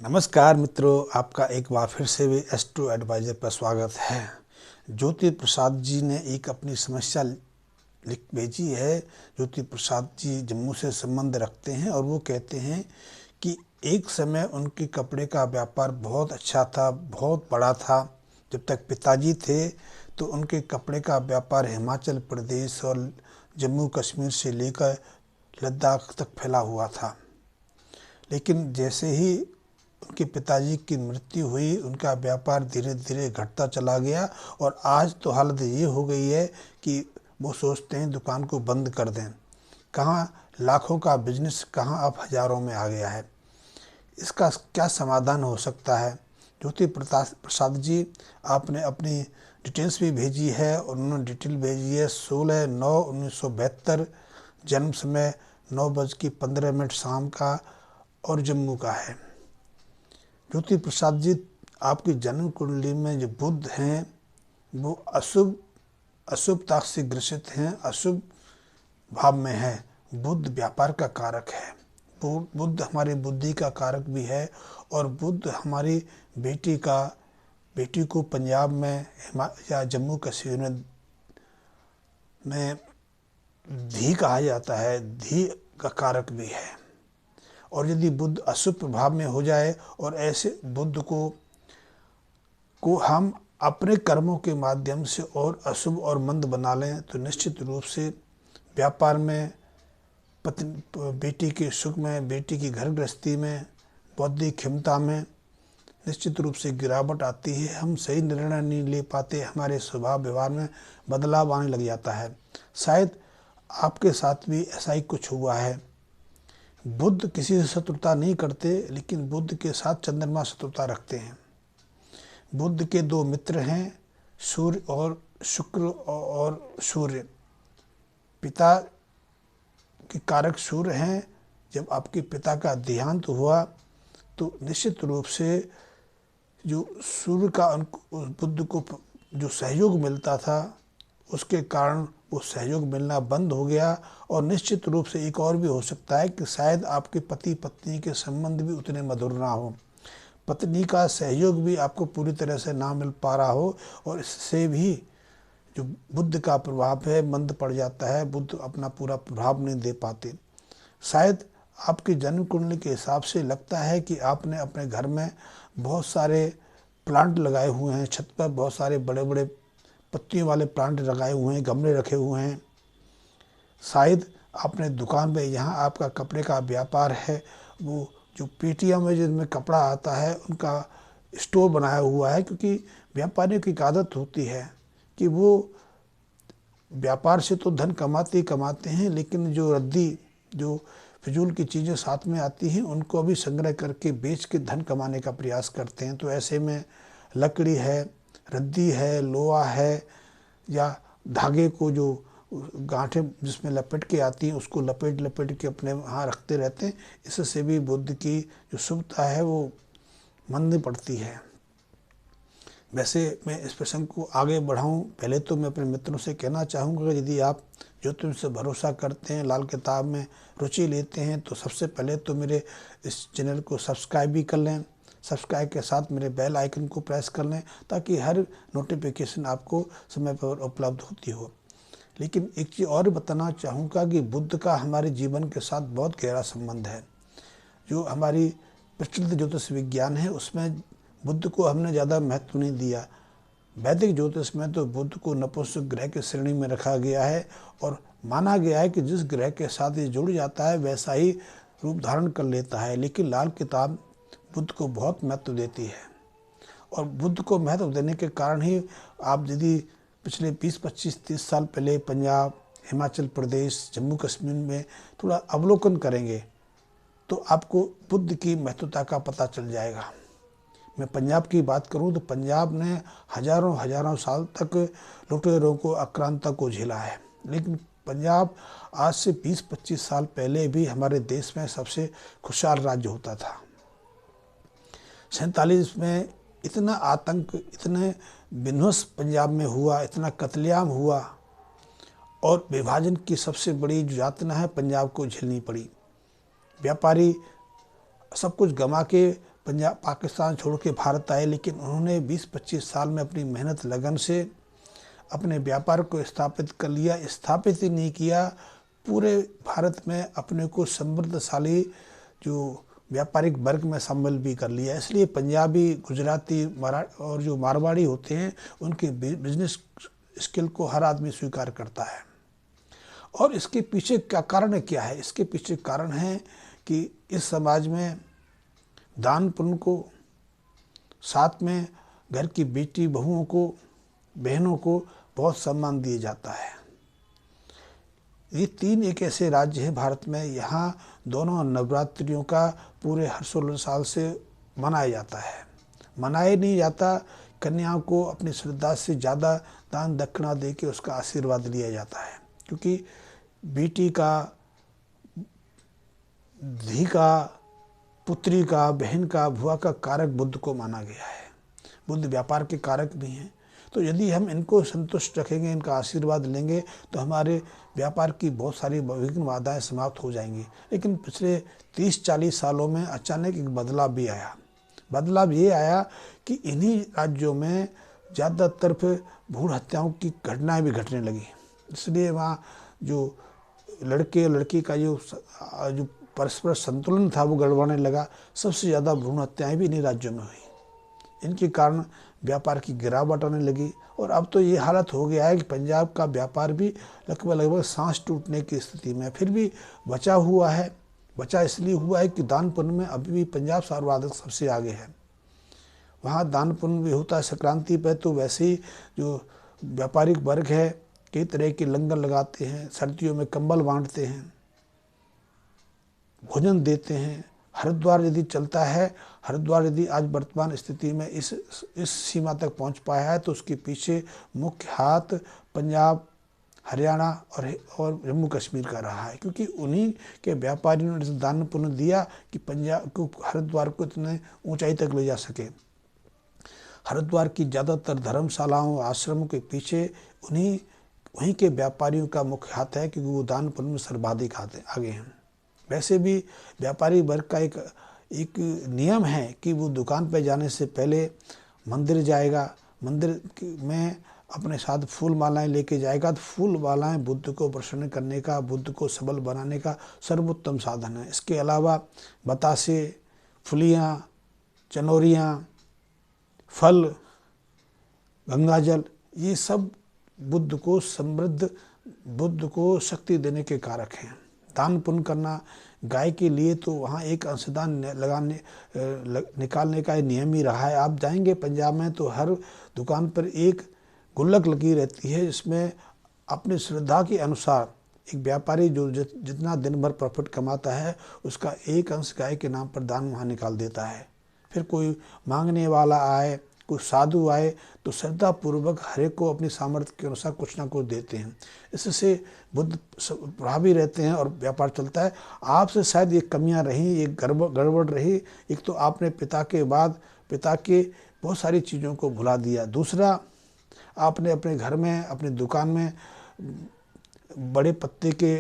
नमस्कार मित्रों, आपका एक बार फिर से भी S2 एडवाइज़र पर स्वागत है। ज्योति प्रसाद जी ने एक अपनी समस्या लिख भेजी है। ज्योति प्रसाद जी जम्मू से संबंध रखते हैं और वो कहते हैं कि एक समय उनके कपड़े का व्यापार बहुत अच्छा था, बहुत बड़ा था। जब तक पिताजी थे तो उनके कपड़े का व्यापार हिमाचल प्रदेश और जम्मू कश्मीर से लेकर लद्दाख तक फैला हुआ था। लेकिन जैसे ही उनके पिताजी की मृत्यु हुई, उनका व्यापार धीरे धीरे घटता चला गया और आज तो हालत ये हो गई है कि वो सोचते हैं दुकान को बंद कर दें। कहाँ लाखों का बिजनेस कहाँ अब हज़ारों में आ गया है। इसका क्या समाधान हो सकता है? ज्योति प्रसाद जी, आपने अपनी डिटेल्स भी भेजी है और उन्होंने डिटेल भेजी है 16/9/1972, जन्म समय 9:15 शाम का और जम्मू का है। ज्योति प्रसाद जी, आपकी जन्म कुंडली में जो बुध हैं वो अशुभता से ग्रसित हैं, अशुभ भाव में है। बुध व्यापार का कारक है, बुध हमारी बुद्धि का कारक भी है और बुध हमारी बेटी को पंजाब में या जम्मू कश्मीर में धी कहा जाता है, धी का कारक भी है। और यदि बुध अशुभ प्रभाव में हो जाए और ऐसे बुध को हम अपने कर्मों के माध्यम से और अशुभ और मंद बना लें तो निश्चित रूप से व्यापार में, बेटी के सुख में, बेटी की घर गृहस्थी में, बौद्धिक क्षमता में निश्चित रूप से गिरावट आती है। हम सही निर्णय नहीं ले पाते, हमारे स्वभाव व्यवहार में बदलाव आने लग जाता है। शायद आपके साथ भी ऐसा ही कुछ हुआ है। बुध किसी से शत्रुता नहीं करते, लेकिन बुध के साथ चंद्रमा शत्रुता रखते हैं। बुध के दो मित्र हैं, सूर्य और शुक्र और सूर्य। पिता के कारक सूर्य हैं। जब आपके पिता का देहांत हुआ तो निश्चित रूप से जो सूर्य का बुध को जो सहयोग मिलता था उसके कारण वो सहयोग मिलना बंद हो गया। और निश्चित रूप से एक और भी हो सकता है कि शायद आपके पति पत्नी के संबंध भी उतने मधुर ना हो, पत्नी का सहयोग भी आपको पूरी तरह से ना मिल पा रहा हो और इससे भी जो बुध का प्रभाव है मंद पड़ जाता है, बुध अपना पूरा प्रभाव नहीं दे पाते। शायद आपकी जन्म कुंडली के हिसाब से लगता है कि आपने अपने घर में बहुत सारे प्लांट लगाए हुए हैं, छत पर बहुत सारे बड़े बड़े पत्तियों वाले प्लांट लगाए हुए हैं, गमले रखे हुए हैं। शायद आपने दुकान में, यहाँ आपका कपड़े का व्यापार है, वो जो पेटियां में जिनमें कपड़ा आता है उनका स्टोर बनाया हुआ है। क्योंकि व्यापारियों की एक आदत होती है कि वो व्यापार से तो धन कमाते हैं, लेकिन जो रद्दी, जो फिजूल की चीज़ें साथ में आती हैं उनको भी संग्रह करके बेच के धन कमाने का प्रयास करते हैं। तो ऐसे में लकड़ी है, रद्दी है, लोहा है, या धागे को जो गांठें जिसमें लपेट के आती हैं उसको लपेट के अपने वहाँ रखते रहते हैं। इससे भी बुध की जो शुभता है वो मंद पड़ती है। वैसे मैं इस प्रसंग को आगे बढ़ाऊं, पहले तो मैं अपने मित्रों से कहना चाहूँगा कि यदि आप ज्योतिष से भरोसा करते हैं, लाल किताब में रुचि लेते हैं, तो सबसे पहले तो मेरे इस चैनल को सब्सक्राइब भी कर लें। सब्सक्राइब के साथ मेरे बेल आइकन को प्रेस कर लें ताकि हर नोटिफिकेशन आपको समय पर उपलब्ध होती हो। लेकिन एक चीज़ और बताना चाहूँगा कि बुध का हमारे जीवन के साथ बहुत गहरा संबंध है। जो हमारी प्रचलित ज्योतिष विज्ञान है उसमें बुध को हमने ज़्यादा महत्व नहीं दिया। वैदिक ज्योतिष में तो बुध को नपुंसक ग्रह की श्रेणी में रखा गया है और माना गया है कि जिस ग्रह के साथ ये जुड़ जाता है वैसा ही रूप धारण कर लेता है। लेकिन लाल किताब बुध को बहुत महत्व देती है और बुध को महत्व देने के कारण ही आप यदि पिछले 20, 25, 30 साल पहले पंजाब, हिमाचल प्रदेश, जम्मू कश्मीर में थोड़ा अवलोकन करेंगे तो आपको बुध की महत्वता का पता चल जाएगा। मैं पंजाब की बात करूं तो पंजाब ने हजारों साल तक लुटेरों को, आक्रांता को झेला है। लेकिन पंजाब आज से 20-25 साल पहले भी हमारे देश में सबसे खुशहाल राज्य होता था। 47 में इतना आतंक, इतने विध्वंस पंजाब में हुआ, इतना कत्लेआम हुआ और विभाजन की सबसे बड़ी जो यातना है पंजाब को झेलनी पड़ी। व्यापारी सब कुछ गंवा के पंजाब पाकिस्तान छोड़ के भारत आए, लेकिन उन्होंने 20-25 साल में अपनी मेहनत लगन से अपने व्यापार को स्थापित कर लिया। स्थापित ही नहीं किया, पूरे भारत में अपने को समृद्धशाली जो व्यापारिक वर्ग में शामिल भी कर लिया। इसलिए पंजाबी, गुजराती, और जो मारवाड़ी होते हैं उनके बिजनेस स्किल को हर आदमी स्वीकार करता है। और इसके पीछे क्या कारण क्या है? इसके पीछे कारण है कि इस समाज में दान पुण्य को, साथ में घर की बेटी बहुओं को, बहनों को बहुत सम्मान दिया जाता है। ये 3 एक ऐसे राज्य हैं भारत में, यहाँ दोनों नवरात्रियों का पूरे हर्षोल्लास से मनाया जाता है। मनाया नहीं जाता, कन्याओं को अपनी श्रद्धा से ज़्यादा दान दक्षिणा दे के उसका आशीर्वाद लिया जाता है, क्योंकि बेटी का, धी का, पुत्री का, बहन का, भुआ का कारक बुद्ध को माना गया है। बुद्ध व्यापार के कारक भी हैं। तो यदि हम इनको संतुष्ट रखेंगे, इनका आशीर्वाद लेंगे, तो हमारे व्यापार की बहुत सारी विघ्न बाधाएँ समाप्त हो जाएंगी। लेकिन पिछले 30-40 सालों में अचानक एक बदलाव भी आया। बदलाव ये आया कि इन्हीं राज्यों में ज़्यादातर भ्रूण हत्याओं की घटनाएं भी घटने लगी। इसलिए वहाँ जो लड़के और लड़की का जो परस्पर संतुलन था वो गड़बड़ने लगा। सबसे ज़्यादा भ्रूण हत्याएँ भी इन्हीं राज्यों में हुई। इनके कारण व्यापार की गिरावट आने लगी। और अब तो ये हालत हो गया है कि पंजाब का व्यापार भी लगभग सांस टूटने की स्थिति में फिर भी बचा हुआ है। बचा इसलिए हुआ है कि दान पुण्य में अभी भी पंजाब सर्वाधिक सबसे आगे है। वहाँ दान पुण्य भी होता है संक्रांति पर। तो वैसे ही जो व्यापारिक वर्ग है कई तरह के लंगर लगाते हैं, सर्दियों में कंबल बांटते हैं, भोजन देते हैं। हरिद्वार यदि चलता है, हरिद्वार यदि आज वर्तमान स्थिति में इस सीमा तक पहुंच पाया है, तो उसके पीछे मुख्य हाथ पंजाब, हरियाणा और जम्मू कश्मीर का रहा है, क्योंकि उन्हीं के व्यापारियों ने दान पुण्य दिया कि पंजाब को, हरिद्वार को इतने ऊंचाई तक ले जा सके। हरिद्वार की ज़्यादातर धर्मशालाओं, आश्रमों के पीछे वहीं के व्यापारियों का मुख्य हाथ है, क्योंकि वो दान पुण्य में सर्वाधिक आगे हैं। वैसे भी व्यापारी वर्ग का एक नियम है कि वो दुकान पर जाने से पहले मंदिर जाएगा, मंदिर में अपने साथ फूल मालाएँ लेके जाएगा। तो फूल मालाएँ बुद्ध को प्रसन्न करने का, बुद्ध को सबल बनाने का सर्वोत्तम साधन है। इसके अलावा बतासे, फुलियाँ, चनोरियाँ, फल, गंगाजल, ये सब बुद्ध को समृद्ध, बुद्ध को शक्ति देने के कारक हैं। दान पुण्य करना, गाय के लिए तो वहाँ एक अंशदान निकालने का नियम ही रहा है। आप जाएंगे पंजाब में तो हर दुकान पर एक गुल्लक लगी रहती है, जिसमें अपनी श्रद्धा के अनुसार एक व्यापारी जो जितना दिन भर प्रॉफिट कमाता है उसका एक अंश गाय के नाम पर दान वहाँ निकाल देता है। फिर कोई मांगने वाला आए, कोई साधु आए, तो श्रद्धापूर्वक हर एक को अपनी सामर्थ्य के अनुसार कुछ ना कुछ देते हैं। इससे बुद्ध प्रभावी रहते हैं और व्यापार चलता है। आपसे शायद ये कमियां रहीं, ये गड़बड़ रही। एक तो आपने पिता के बहुत सारी चीज़ों को भुला दिया। दूसरा, आपने अपने घर में, अपनी दुकान में बड़े पत्ते के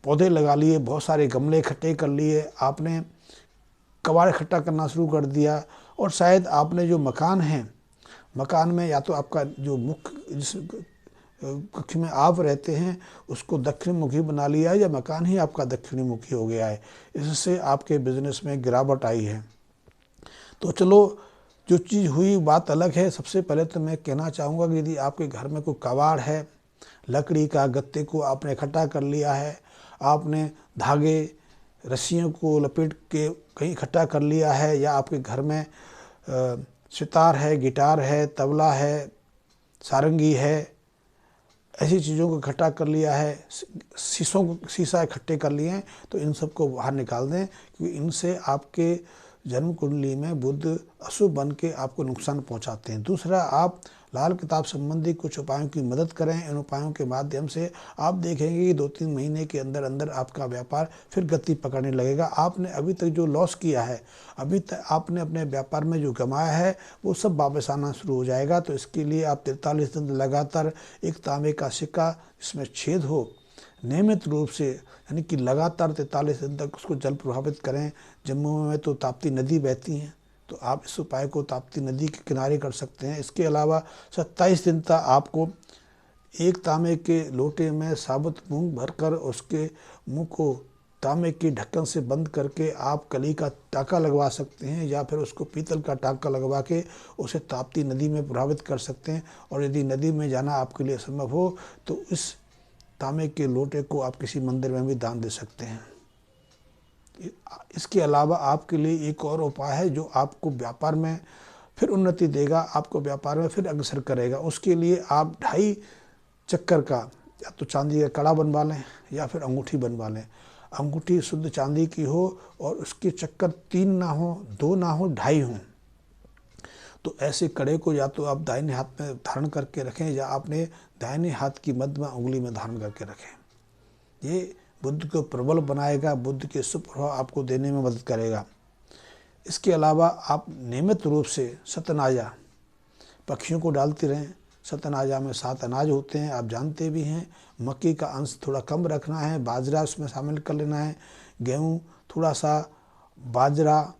पौधे लगा लिए, बहुत सारे गमले इकट्ठे कर लिए, आपने कबाड़ इकट्ठा करना शुरू कर दिया। और शायद आपने जो मकान है, मकान में या तो आपका जो मुख्य जिस कक्ष में आप रहते हैं उसको दक्षिण मुखी बना लिया है, या मकान ही आपका दक्षिणी मुखी हो गया है। इससे आपके बिजनेस में गिरावट आई है। तो चलो, जो चीज़ हुई बात अलग है। सबसे पहले तो मैं कहना चाहूँगा कि यदि आपके घर में कोई कबाड़ है, लकड़ी का गत्ते को आपने इकट्ठा कर लिया है, आपने धागे, रस्सियों को लपेट के कहीं इकट्ठा कर लिया है, या आपके घर में सितार है, गिटार है, तबला है, सारंगी है, ऐसी चीज़ों को इकट्ठा कर लिया है, शीशा इकट्ठे कर लिए हैं, तो इन सब को बाहर निकाल दें, क्योंकि इनसे आपके जन्म कुंडली में बुध अशुभ बन के आपको नुकसान पहुंचाते हैं। दूसरा, आप लाल किताब संबंधी कुछ उपायों की मदद करें। इन उपायों के माध्यम से आप देखेंगे कि 2-3 महीने के अंदर अंदर आपका व्यापार फिर गति पकड़ने लगेगा। आपने अभी तक जो लॉस किया है, अभी तक आपने अपने व्यापार में जो कमाया है, वो सब वापस आना शुरू हो जाएगा। तो इसके लिए आप 43 दिन लगातार एक तांबे का सिक्का जिसमें छेद हो, नियमित रूप से, यानी कि लगातार 43 दिन तक उसको जल प्रभावित करें। जम्मू में तो ताप्ती नदी बहती हैं, तो आप इस उपाय को ताप्ती नदी के किनारे कर सकते हैं। इसके अलावा 27 दिन तक आपको एक तांबे के लोटे में साबुत मूंग भरकर उसके मुंह को तांबे के ढक्कन से बंद करके आप कली का टाका लगवा सकते हैं, या फिर उसको पीतल का टाका लगवा के उसे ताप्ती नदी में प्रभावित कर सकते हैं। और यदि नदी में जाना आपके लिए संभव हो तो इस तांबे के लोटे को आप किसी मंदिर में भी दान दे सकते हैं। इसके अलावा आपके लिए एक और उपाय है जो आपको व्यापार में फिर उन्नति देगा, आपको व्यापार में फिर अग्रसर करेगा। उसके लिए आप 2.5 चक्कर का या तो चांदी का कड़ा बनवा लें या फिर अंगूठी बनवा लें। अंगूठी शुद्ध चांदी की हो और उसके चक्कर 3 ना हो, 2 ना हो, 2.5 हों। तो ऐसे कड़े को या तो आप दाहिने हाथ में धारण करके रखें या आपने दाहिने हाथ की मध्य उंगली में धारण करके रखें। ये बुद्ध को प्रबल बनाएगा, बुद्ध के शुभ प्रभाव आपको देने में मदद करेगा। इसके अलावा आप नियमित रूप से सतनाजा पक्षियों को डालते रहें। सतनाजा में 7 अनाज होते हैं, आप जानते भी हैं। मक्की का अंश थोड़ा कम रखना है, बाजरा उसमें शामिल कर लेना है, गेहूँ थोड़ा सा, बाजरा,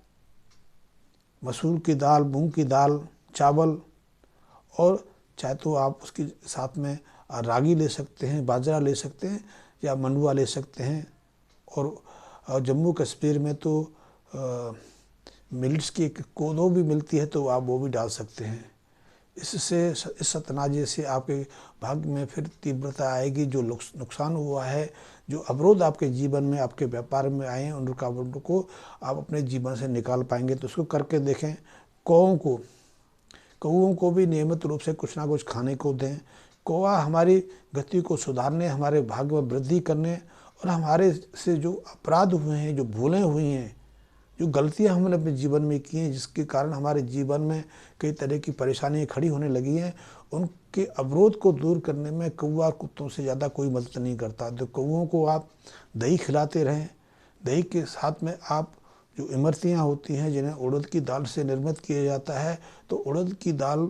मसूर की दाल, मूंग की दाल, चावल, और चाहे तो आप उसके साथ में रागी ले सकते हैं, बाजरा ले सकते हैं या मंडुआ ले सकते हैं। और जम्मू कश्मीर में तो मिल्स की एक कोदो भी मिलती है, तो आप वो भी डाल सकते हैं। इससे इस सतनाजे से आपके भाग्य में फिर तीव्रता आएगी। जो नुकसान हुआ है, जो अवरोध आपके जीवन में, आपके व्यापार में आए हैं, उन रुकावटों को आप अपने जीवन से निकाल पाएंगे। तो उसको करके देखें। कौओं को भी नियमित रूप से कुछ ना कुछ खाने को दें। कौआ हमारी गति को सुधारने, हमारे भाग्य में वृद्धि करने और हमारे से जो अपराध हुए हैं, जो भूलें हुई हैं, जो गलतियां हमने अपने जीवन में की हैं, जिसके कारण हमारे जीवन में कई तरह की परेशानियां खड़ी होने लगी हैं, उनके अवरोध को दूर करने में कौवा कुत्तों से ज़्यादा कोई मदद नहीं करता। तो कौओं को आप दही खिलाते रहें। दही के साथ में आप जो इमरतियाँ होती हैं जिन्हें उड़द की दाल से निर्मित किया जाता है, तो उड़द की दाल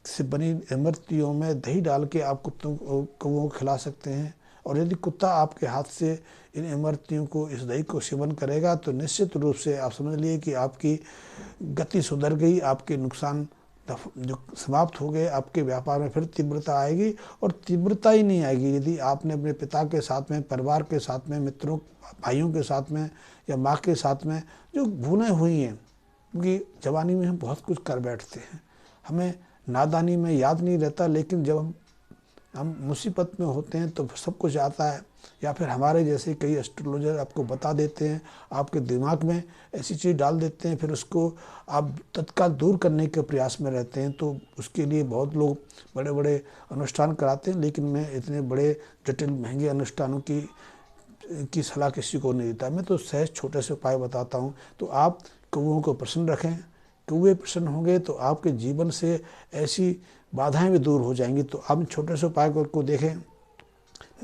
से बनी इमरतियों में दही डाल के आप कौओं को खिला सकते हैं। और यदि कुत्ता आपके हाथ से इन इमरतियों को, इस दही को सेवन करेगा, तो निश्चित रूप से आप समझ लिए कि आपकी गति सुधर गई, आपके नुकसान जो समाप्त हो गए, आपके व्यापार में फिर तीव्रता आएगी। और तीव्रता ही नहीं आएगी यदि आपने अपने पिता के साथ में, परिवार के साथ में, मित्रों, भाइयों के साथ में या माँ के साथ में जो भूलें हुई हैं, क्योंकि जवानी में हम बहुत कुछ कर बैठते हैं, हमें नादानी में याद नहीं रहता, लेकिन जब हम मुसीबत में होते हैं तो सब कुछ आता है। या फिर हमारे जैसे कई एस्ट्रोलॉजर आपको बता देते हैं, आपके दिमाग में ऐसी चीज़ डाल देते हैं, फिर उसको आप तत्काल दूर करने के प्रयास में रहते हैं। तो उसके लिए बहुत लोग बड़े बड़े अनुष्ठान कराते हैं, लेकिन मैं इतने बड़े जटिल महंगे अनुष्ठानों की सलाह किसी को नहीं देता। मैं तो सहज छोटे से उपाय बताता हूँ। तो आप कौओं को प्रसन्न रखें। कौए प्रसन्न होंगे तो आपके जीवन से ऐसी बाधाएं भी दूर हो जाएंगी। तो आप छोटे से उपाय को देखें।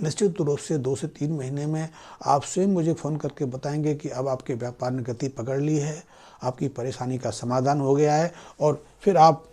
निश्चित रूप से 2 से 3 महीने में आप स्वयं मुझे फ़ोन करके बताएंगे कि अब आपके व्यापार ने गति पकड़ ली है, आपकी परेशानी का समाधान हो गया है, और फिर आप